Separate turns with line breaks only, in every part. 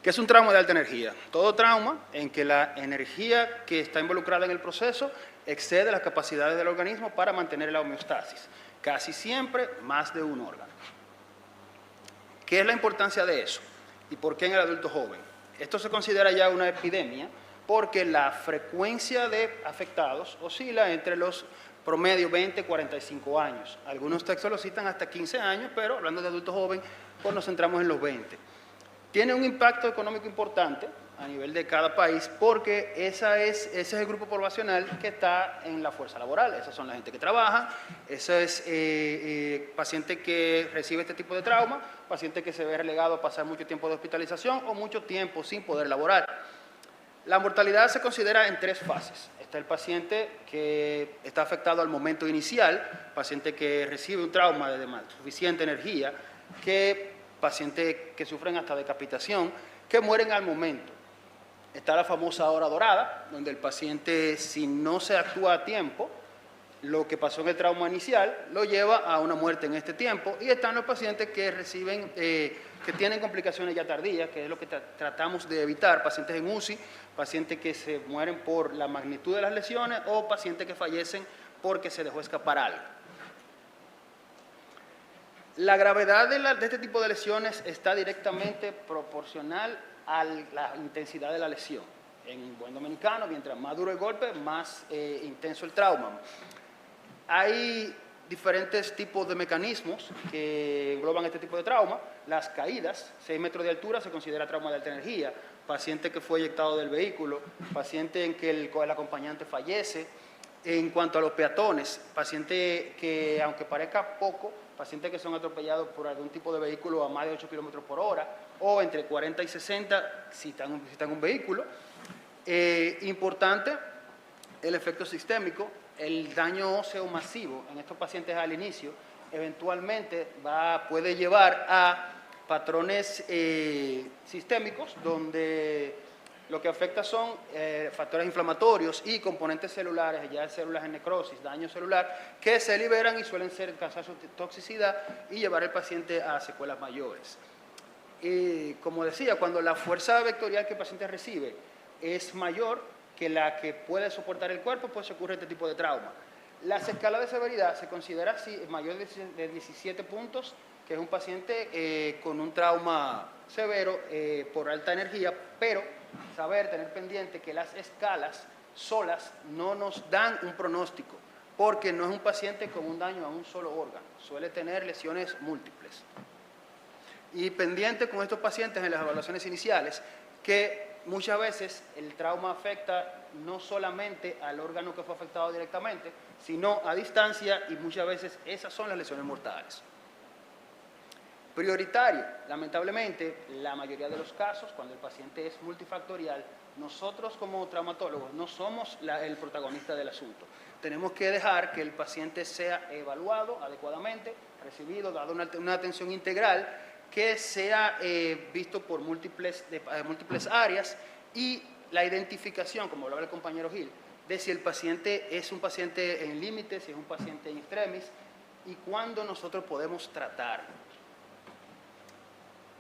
¿Qué es un trauma de alta energía? Todo trauma en que la energía que está involucrada en el proceso excede las capacidades del organismo para mantener la homeostasis. Casi siempre más de un órgano. ¿Qué es la importancia de eso? ¿Y por qué en el adulto joven? Esto se considera ya una epidemia porque la frecuencia de afectados oscila entre los promedio 20 y 45 años. Algunos textos lo citan hasta 15 años, pero hablando de adulto joven, pues nos centramos en los 20. Tiene un impacto económico importante a nivel de cada país porque ese es el grupo poblacional que está en la fuerza laboral. Esas son la gente que trabaja, ese es paciente que recibe este tipo de trauma, paciente que se ve relegado a pasar mucho tiempo de hospitalización o mucho tiempo sin poder laborar. La mortalidad se considera en 3 fases. Está el paciente que está afectado al momento inicial, paciente que recibe un trauma de suficiente energía, pacientes que sufren hasta decapitación, que mueren al momento. Está la famosa hora dorada, donde el paciente, si no se actúa a tiempo, lo que pasó en el trauma inicial lo lleva a una muerte en este tiempo. Y están los pacientes que reciben, que tienen complicaciones ya tardías, que es lo que tratamos de evitar, pacientes en UCI, pacientes que se mueren por la magnitud de las lesiones o pacientes que fallecen porque se dejó escapar algo. La gravedad de este tipo de lesiones está directamente proporcional a la intensidad de la lesión. En buen dominicano, mientras más duro el golpe, más intenso el trauma. Hay diferentes tipos de mecanismos que engloban este tipo de trauma. Las caídas, 6 metros de altura, se considera trauma de alta energía. Paciente que fue eyectado del vehículo, paciente en que el acompañante fallece. En cuanto a los peatones, paciente que, aunque parezca poco, pacientes que son atropellados por algún tipo de vehículo a más de 8 km por hora o entre 40 y 60 si están en un vehículo. Importante, el efecto sistémico, el daño óseo masivo en estos pacientes al inicio, eventualmente puede llevar a patrones sistémicos donde lo que afecta son factores inflamatorios y componentes celulares, ya células en necrosis, daño celular, que se liberan y suelen causar su toxicidad y llevar al paciente a secuelas mayores. Como decía, cuando la fuerza vectorial que el paciente recibe es mayor que la que puede soportar el cuerpo, pues ocurre este tipo de trauma. Las escalas de severidad se considera así, mayor de 17 puntos, que es un paciente con un trauma severo por alta energía, pero tener pendiente que las escalas solas no nos dan un pronóstico, porque no es un paciente con un daño a un solo órgano, suele tener lesiones múltiples. Y pendiente con estos pacientes en las evaluaciones iniciales, que muchas veces el trauma afecta no solamente al órgano que fue afectado directamente, sino a distancia, y muchas veces esas son las lesiones mortales. Prioritario, lamentablemente, la mayoría de los casos, cuando el paciente es multifactorial, nosotros como traumatólogos no somos el protagonista del asunto. Tenemos que dejar que el paciente sea evaluado adecuadamente, recibido, dado una atención integral, que sea visto por múltiples áreas, y la identificación, como hablaba el compañero Gil, de si el paciente es un paciente en límite, si es un paciente en extremis, y cuándo nosotros podemos tratar.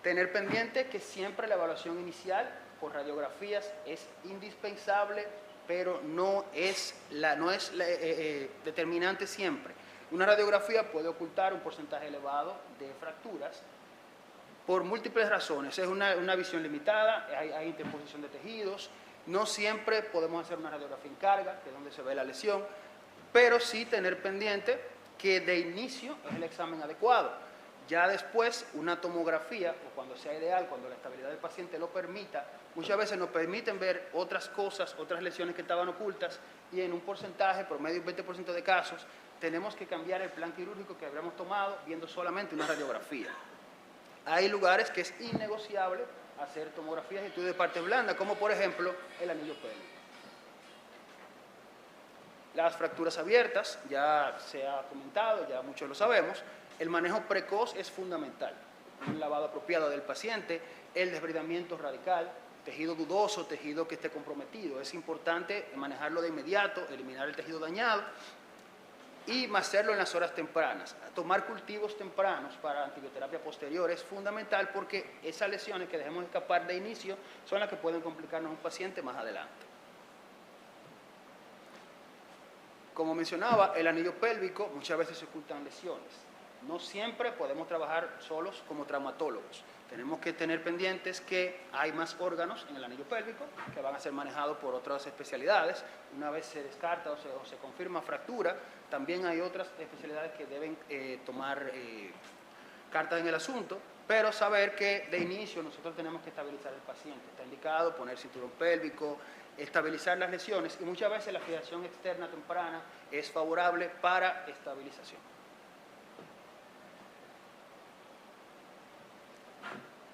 Tener pendiente que siempre la evaluación inicial por radiografías es indispensable, pero no es determinante siempre. Una radiografía puede ocultar un porcentaje elevado de fracturas por múltiples razones. Es una visión limitada, hay interposición de tejidos, no siempre podemos hacer una radiografía en carga, que es donde se ve la lesión, pero sí tener pendiente que de inicio es el examen adecuado. Ya después, una tomografía, o cuando sea ideal, cuando la estabilidad del paciente lo permita, muchas veces nos permiten ver otras cosas, otras lesiones que estaban ocultas, y en un porcentaje, promedio 20% de casos, tenemos que cambiar el plan quirúrgico que habíamos tomado viendo solamente una radiografía. Hay lugares que es innegociable hacer tomografías y estudios de parte blanda, como por ejemplo el anillo pélvico. Las fracturas abiertas, ya se ha comentado, ya muchos lo sabemos. El manejo precoz es fundamental. Un lavado apropiado del paciente, el desbridamiento radical, tejido dudoso, tejido que esté comprometido. Es importante manejarlo de inmediato, eliminar el tejido dañado. y hacerlo en las horas tempranas. Tomar cultivos tempranos para antibioterapia posterior es fundamental porque esas lesiones que dejemos escapar de inicio son las que pueden complicarnos a un paciente más adelante. Como mencionaba, el anillo pélvico muchas veces se ocultan lesiones. No siempre podemos trabajar solos como traumatólogos. Tenemos que tener pendientes que hay más órganos en el anillo pélvico que van a ser manejados por otras especialidades. Una vez se descarta o se confirma fractura, también hay otras especialidades que deben tomar cartas en el asunto, pero saber que de inicio nosotros tenemos que estabilizar al paciente. Está indicado poner cinturón pélvico, estabilizar las lesiones y muchas veces la fijación externa temprana es favorable para estabilización.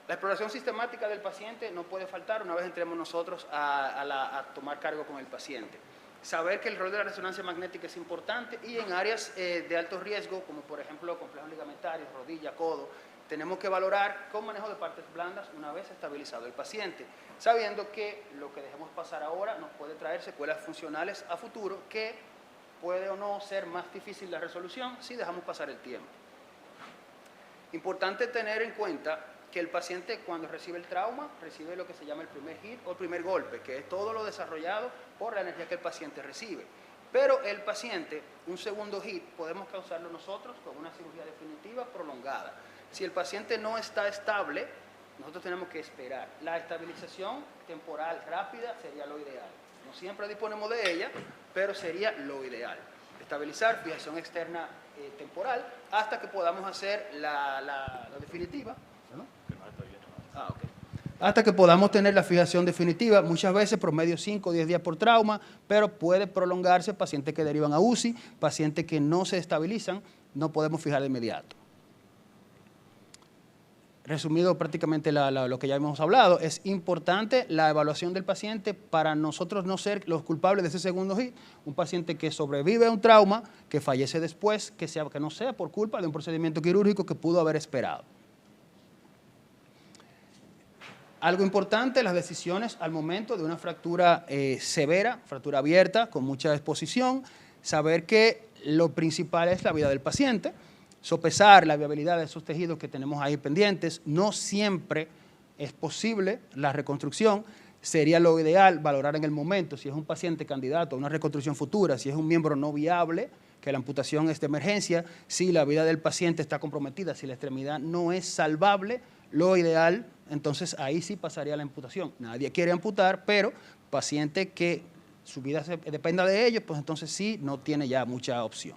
La exploración sistemática del paciente no puede faltar una vez entremos nosotros a tomar cargo con el paciente. Saber que el rol de la resonancia magnética es importante y en áreas de alto riesgo, como por ejemplo complejos ligamentarios, rodilla, codo, tenemos que valorar con manejo de partes blandas una vez estabilizado el paciente, sabiendo que lo que dejemos pasar ahora nos puede traer secuelas funcionales a futuro que puede o no ser más difícil la resolución si dejamos pasar el tiempo. Importante tener en cuenta que el paciente cuando recibe el trauma, recibe lo que se llama el primer hit o el primer golpe, que es todo lo desarrollado por la energía que el paciente recibe. Pero el paciente, un segundo hit, podemos causarlo nosotros con una cirugía definitiva prolongada. Si el paciente no está estable, nosotros tenemos que esperar. La estabilización temporal rápida sería lo ideal. No siempre disponemos de ella, pero sería lo ideal. Estabilizar, fijación externa temporal, hasta que podamos hacer la definitiva. Hasta que podamos tener la fijación definitiva, muchas veces promedio 5 o 10 días por trauma, pero puede prolongarse, pacientes que derivan a UCI, pacientes que no se estabilizan, no podemos fijar de inmediato. Resumido prácticamente lo que ya hemos hablado, es importante la evaluación del paciente para nosotros no ser los culpables de ese segundo hit. Un paciente que sobrevive a un trauma, que fallece después, que no sea por culpa de un procedimiento quirúrgico que pudo haber esperado. Algo importante, las decisiones al momento de una fractura severa, fractura abierta, con mucha exposición, saber que lo principal es la vida del paciente, sopesar la viabilidad de esos tejidos que tenemos ahí pendientes. No siempre es posible la reconstrucción, sería lo ideal valorar en el momento si es un paciente candidato a una reconstrucción futura, si es un miembro no viable, que la amputación es de emergencia, si la vida del paciente está comprometida, si la extremidad no es salvable, lo ideal, entonces ahí sí pasaría la amputación. Nadie quiere amputar, pero paciente que su vida dependa de ellos, pues entonces sí no tiene ya mucha opción.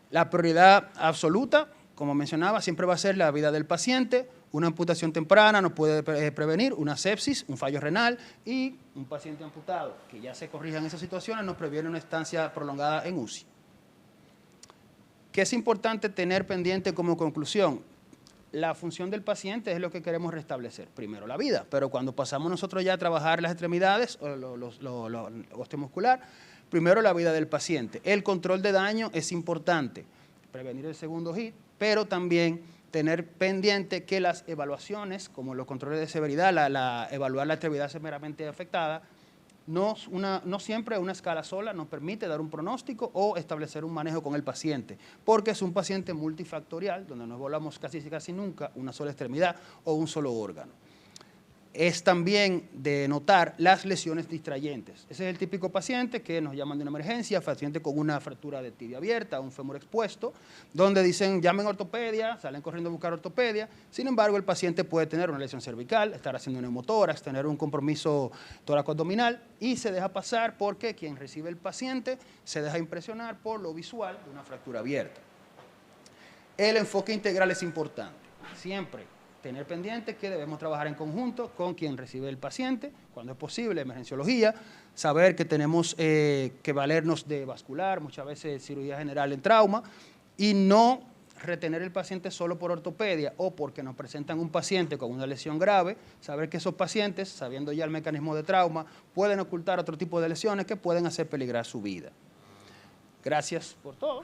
La prioridad absoluta, como mencionaba, siempre va a ser la vida del paciente. Una amputación temprana nos puede prevenir una sepsis, un fallo renal y un paciente amputado, que ya se corrijan esas situaciones, nos previene una estancia prolongada en UCI. ¿Qué es importante tener pendiente como conclusión? La función del paciente es lo que queremos restablecer. Primero la vida, pero cuando pasamos nosotros ya a trabajar las extremidades o lo osteomuscular, primero la vida del paciente. El control de daño es importante, prevenir el segundo hit, pero también tener pendiente que las evaluaciones, como los controles de severidad, evaluar la extremidad severamente afectada, no siempre una escala sola nos permite dar un pronóstico o establecer un manejo con el paciente, porque es un paciente multifactorial, donde no evaluamos casi nunca una sola extremidad o un solo órgano. Es también de notar las lesiones distrayentes. Ese es el típico paciente que nos llaman de una emergencia, paciente con una fractura de tibia abierta, un fémur expuesto, donde dicen llamen ortopedia, salen corriendo a buscar ortopedia. Sin embargo, el paciente puede tener una lesión cervical, estar haciendo neumotórax, tener un compromiso tóraco-abdominal y se deja pasar porque quien recibe el paciente se deja impresionar por lo visual de una fractura abierta. El enfoque integral es importante, siempre. Tener pendiente que debemos trabajar en conjunto con quien recibe el paciente, cuando es posible, emergenciología, saber que tenemos que valernos de vascular, muchas veces cirugía general en trauma, y no retener el paciente solo por ortopedia o porque nos presentan un paciente con una lesión grave, saber que esos pacientes, sabiendo ya el mecanismo de trauma, pueden ocultar otro tipo de lesiones que pueden hacer peligrar su vida. Gracias por todo,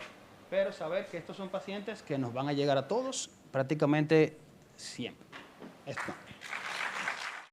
pero saber que estos son pacientes que nos van a llegar a todos prácticamente siempre. Esto.